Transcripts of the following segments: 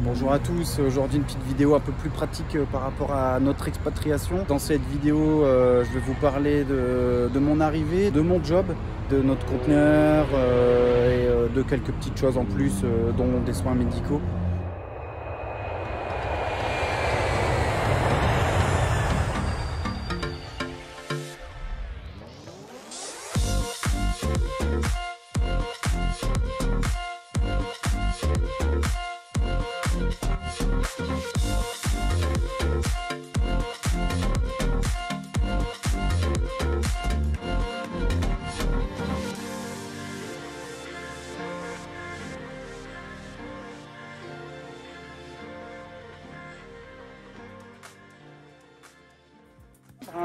Bonjour à tous, aujourd'hui une petite vidéo un peu plus pratique par rapport à notre expatriation. Dans cette vidéo, je vais vous parler de mon arrivée, de mon job, de notre conteneur et de quelques petites choses en plus, dont des soins médicaux.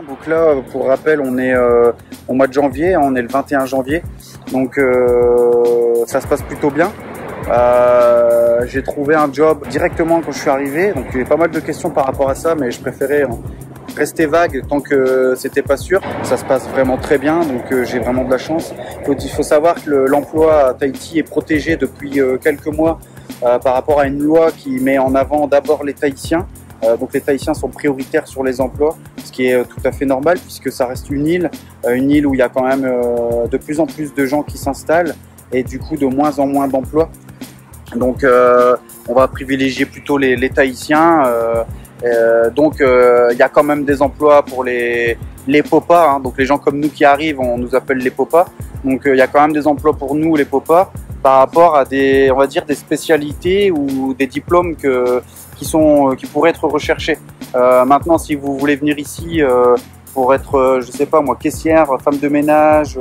Donc là, pour rappel, on est au mois de janvier, on est le 21 janvier, donc ça se passe plutôt bien. J'ai trouvé un job directement quand je suis arrivé, donc il y a pas mal de questions par rapport à ça, mais je préférais rester vague tant que c'était pas sûr. Ça se passe vraiment très bien, donc j'ai vraiment de la chance. Il faut savoir que l'emploi à Tahiti est protégé depuis quelques mois par rapport à une loi qui met en avant d'abord les Tahitiens. Donc les Tahitiens sont prioritaires sur les emplois, ce qui est tout à fait normal puisque ça reste une île où il y a quand même de plus en plus de gens qui s'installent et du coup de moins en moins d'emplois. Donc on va privilégier plutôt les Tahitiens. Donc il y a quand même des emplois pour les popas, hein. Donc les gens comme nous qui arrivent, on nous appelle les popas. Donc il y a quand même des emplois pour nous les popas par rapport à on va dire des spécialités ou des diplômes qui pourraient être recherchés. Maintenant, si vous voulez venir ici pour être, je sais pas moi, caissière, femme de ménage,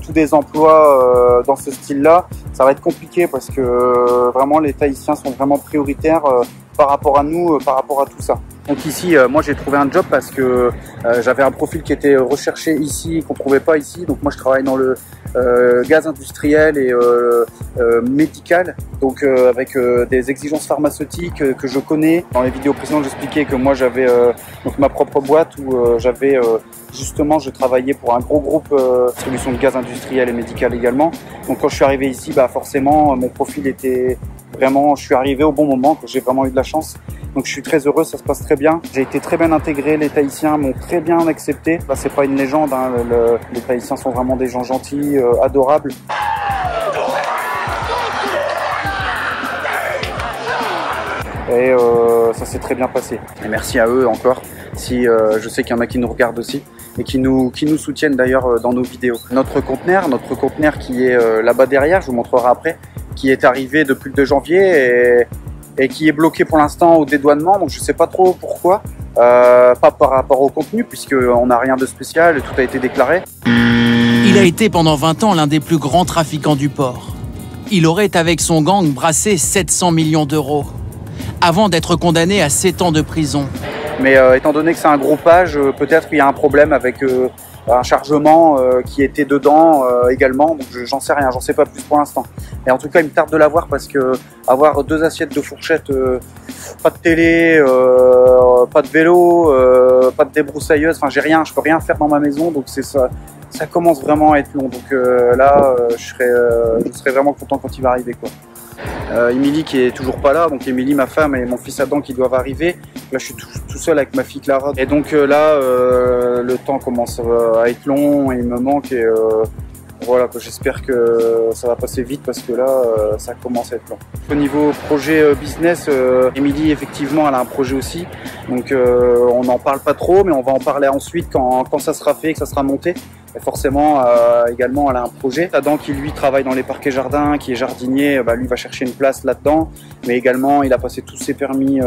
tous des emplois dans ce style-là, ça va être compliqué parce que vraiment les Tahitiens sont vraiment prioritaires par rapport à nous, par rapport à tout ça. Donc ici, moi j'ai trouvé un job parce que j'avais un profil qui était recherché ici, qu'on ne trouvait pas ici. Donc moi je travaille dans le gaz industriel et médical, donc avec des exigences pharmaceutiques que je connais. Dans les vidéos précédentes, j'expliquais que moi j'avais donc ma propre boîte où justement je travaillais pour un gros groupe distribution de gaz industriel et médical également. Donc quand je suis arrivé ici, forcément mon profil était vraiment, je suis arrivé au bon moment, que j'ai vraiment eu de la chance. Donc je suis très heureux, ça se passe très bien. J'ai été très bien intégré, les Tahitiens m'ont très bien accepté. Là c'est pas une légende, hein. Les Tahitiens sont vraiment des gens gentils, adorables. Et ça s'est très bien passé. Et merci à eux encore, si je sais qu'il y en a qui nous regardent aussi et qui nous soutiennent d'ailleurs dans nos vidéos. Notre conteneur qui est là-bas derrière, je vous montrerai après, qui est arrivé depuis le 2 janvier et qui est bloqué pour l'instant au dédouanement, donc je sais pas trop pourquoi, pas par rapport au contenu puisqu'on n'a rien de spécial et tout a été déclaré. Il a été pendant 20 ans l'un des plus grands trafiquants du port. Il aurait avec son gang brassé 700 millions d'euros, avant d'être condamné à 7 ans de prison. Mais étant donné que c'est un groupage, peut-être qu'il y a un problème avec un chargement qui était dedans également, donc j'en sais rien, j'en sais pas plus pour l'instant. Et en tout cas il me tarde de l'avoir parce que avoir 2 assiettes de fourchette, pas de télé, pas de vélo, pas de débroussailleuse, enfin j'ai rien, je peux rien faire dans ma maison, donc c'est ça commence vraiment à être long. Donc là je serai vraiment content quand il va arriver quoi. Émilie qui est toujours pas là, donc Émilie, ma femme et mon fils Adam qui doivent arriver. Là je suis tout seul avec ma fille Clara. Et donc là le temps commence à être long et il me manque et voilà, j'espère que ça va passer vite parce que là ça commence à être long. Au niveau projet business, Émilie effectivement elle a un projet aussi, donc on n'en parle pas trop mais on va en parler ensuite quand ça sera fait, que ça sera monté. Et forcément, également, elle a un projet. Adam qui lui travaille dans les parcs et jardins, qui est jardinier, lui va chercher une place là-dedans. Mais également, il a passé tous ses permis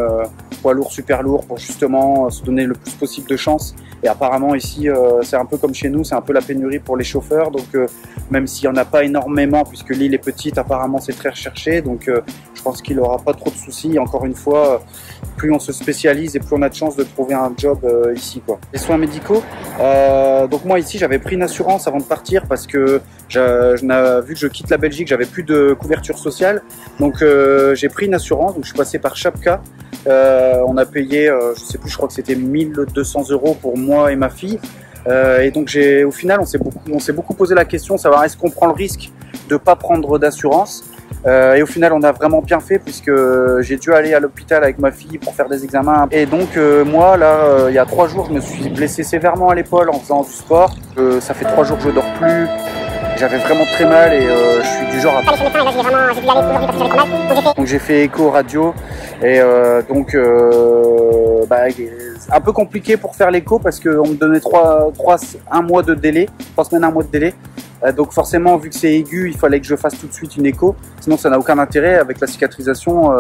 poids lourd, super lourd pour justement se donner le plus possible de chance. Et apparemment ici, c'est un peu comme chez nous, c'est un peu la pénurie pour les chauffeurs. Donc même s'il n'y en a pas énormément, puisque l'île est petite, apparemment c'est très recherché. Donc je pense qu'il n'aura pas trop de soucis. Encore une fois, plus on se spécialise et plus on a de chances de trouver un job ici, quoi. Les soins médicaux, donc moi ici j'avais pris une assurance avant de partir parce que vu que je quitte la Belgique, j'avais plus de couverture sociale. Donc j'ai pris une assurance, donc je suis passé par Chapka. On a payé, je sais plus, je crois que c'était 1200 € pour moi et ma fille. Et donc au final, on s'est beaucoup posé la question, savoir est-ce qu'on prend le risque de pas prendre d'assurance Et au final, on a vraiment bien fait puisque j'ai dû aller à l'hôpital avec ma fille pour faire des examens. Et donc moi, là, il y a 3 jours, je me suis blessé sévèrement à l'épaule en faisant du sport. Ça fait 3 jours que je dors plus. J'avais vraiment très mal et je suis du genre à... Donc j'ai fait écho radio et un peu compliqué pour faire l'écho parce qu'on me donnait 1 mois de délai, 3 semaines, 1 mois de délai. Donc forcément, vu que c'est aigu, il fallait que je fasse tout de suite une écho, sinon ça n'a aucun intérêt avec la cicatrisation.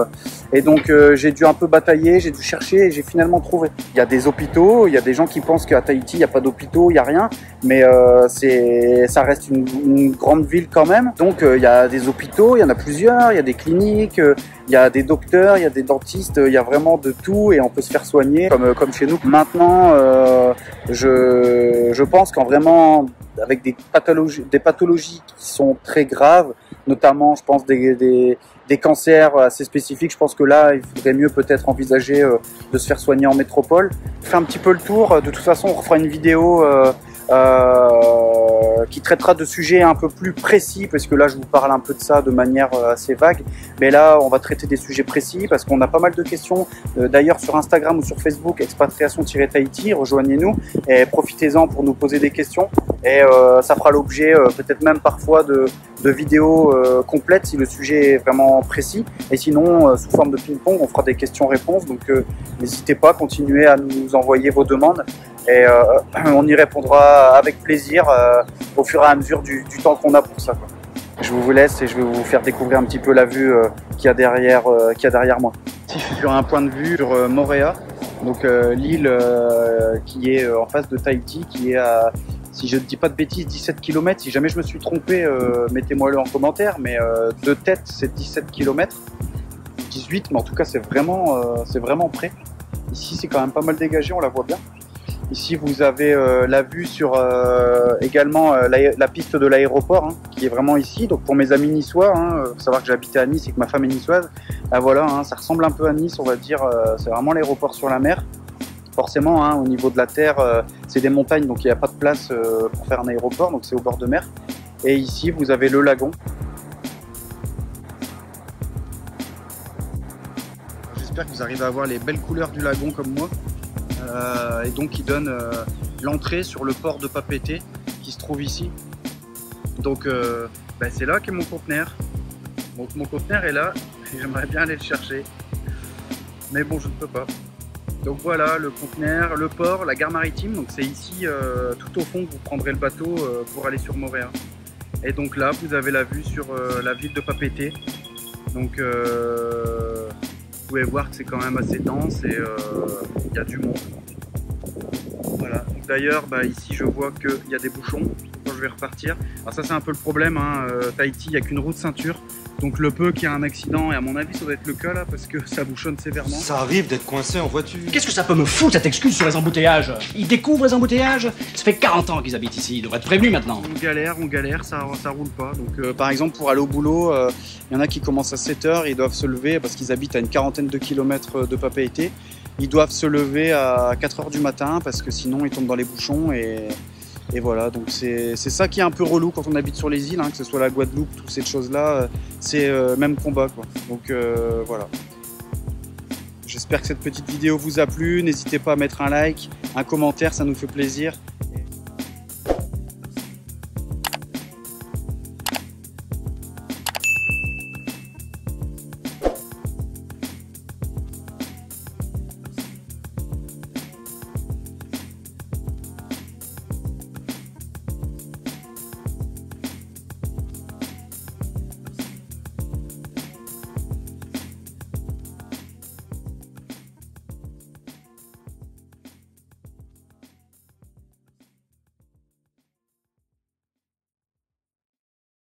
Et donc j'ai dû un peu batailler, j'ai dû chercher et j'ai finalement trouvé. Il y a des hôpitaux, il y a des gens qui pensent qu'à Tahiti il n'y a pas d'hôpitaux, il n'y a rien, mais ça reste une grande ville quand même. Donc il y a des hôpitaux, il y en a plusieurs, il y a des cliniques, il y a des docteurs, il y a des dentistes, il y a vraiment de tout et on peut se faire soigner comme chez nous. Maintenant, je pense qu'en vraiment avec des pathologies qui sont très graves, notamment je pense des cancers assez spécifiques, je pense que là il faudrait mieux peut-être envisager de se faire soigner en métropole. Je fais un petit peu le tour, de toute façon on refera une vidéo qui traitera de sujets un peu plus précis, parce que là je vous parle un peu de ça de manière assez vague, mais là on va traiter des sujets précis parce qu'on a pas mal de questions, d'ailleurs sur Instagram ou sur Facebook, expatriation-tahiti, rejoignez-nous et profitez-en pour nous poser des questions et ça fera l'objet peut-être même parfois de vidéos complètes si le sujet est vraiment précis, et sinon sous forme de ping-pong on fera des questions-réponses, donc n'hésitez pas, continuez à nous envoyer vos demandes et on y répondra avec plaisir au fur et à mesure du temps qu'on a pour ça, quoi. Je vous laisse et je vais vous faire découvrir un petit peu la vue qu'il y a derrière moi. Ici, je suis sur un point de vue sur Moorea, donc l'île qui est en face de Tahiti, qui est à, si je ne dis pas de bêtises, 17 km. Si jamais je me suis trompé, mettez-moi le en commentaire, mais de tête c'est 17 km, 18, mais en tout cas c'est vraiment près. Ici c'est quand même pas mal dégagé, on la voit bien. Ici, vous avez la vue sur également la piste de l'aéroport, hein, qui est vraiment ici. Donc pour mes amis niçois, faut savoir que j'habitais à Nice et que ma femme est niçoise. Voilà, ça ressemble un peu à Nice, on va dire. C'est vraiment l'aéroport sur la mer. Forcément, au niveau de la terre, c'est des montagnes, donc il n'y a pas de place pour faire un aéroport. Donc c'est au bord de mer. Et ici, vous avez le lagon. J'espère que vous arrivez à voir les belles couleurs du lagon comme moi. Et donc qui donne l'entrée sur le port de Papeete qui se trouve ici. Donc c'est là qu'est mon conteneur. Donc mon conteneur est là et j'aimerais bien aller le chercher, mais bon, je ne peux pas. Donc voilà le conteneur, le port, la gare maritime. Donc c'est ici tout au fond que vous prendrez le bateau pour aller sur Moorea. Et donc là vous avez la vue sur la ville de Papeete. Donc vous pouvez voir que c'est quand même assez dense et il y a du monde. Voilà. D'ailleurs, ici je vois qu'il y a des bouchons quand je vais repartir. Alors ça c'est un peu le problème, Tahiti, il n'y a qu'une roue de ceinture. Donc le peu qu'il y a un accident, et à mon avis ça doit être le cas là, parce que ça bouchonne sévèrement. Ça arrive d'être coincé en voiture. Qu'est-ce que ça peut me foutre cette excuse sur les embouteillages? Ils découvrent les embouteillages? Ça fait 40 ans qu'ils habitent ici, ils devraient être prévenus maintenant. On galère, ça roule pas. Donc par exemple pour aller au boulot, il y en a qui commencent à 7 h, ils doivent se lever parce qu'ils habitent à une quarantaine de kilomètres de Papeete. Ils doivent se lever à 4 h du matin parce que sinon ils tombent dans les bouchons et voilà, donc c'est ça qui est un peu relou quand on habite sur les îles, que ce soit la Guadeloupe, toutes ces choses-là, c'est même combat, quoi. Donc voilà. J'espère que cette petite vidéo vous a plu, n'hésitez pas à mettre un like, un commentaire, ça nous fait plaisir.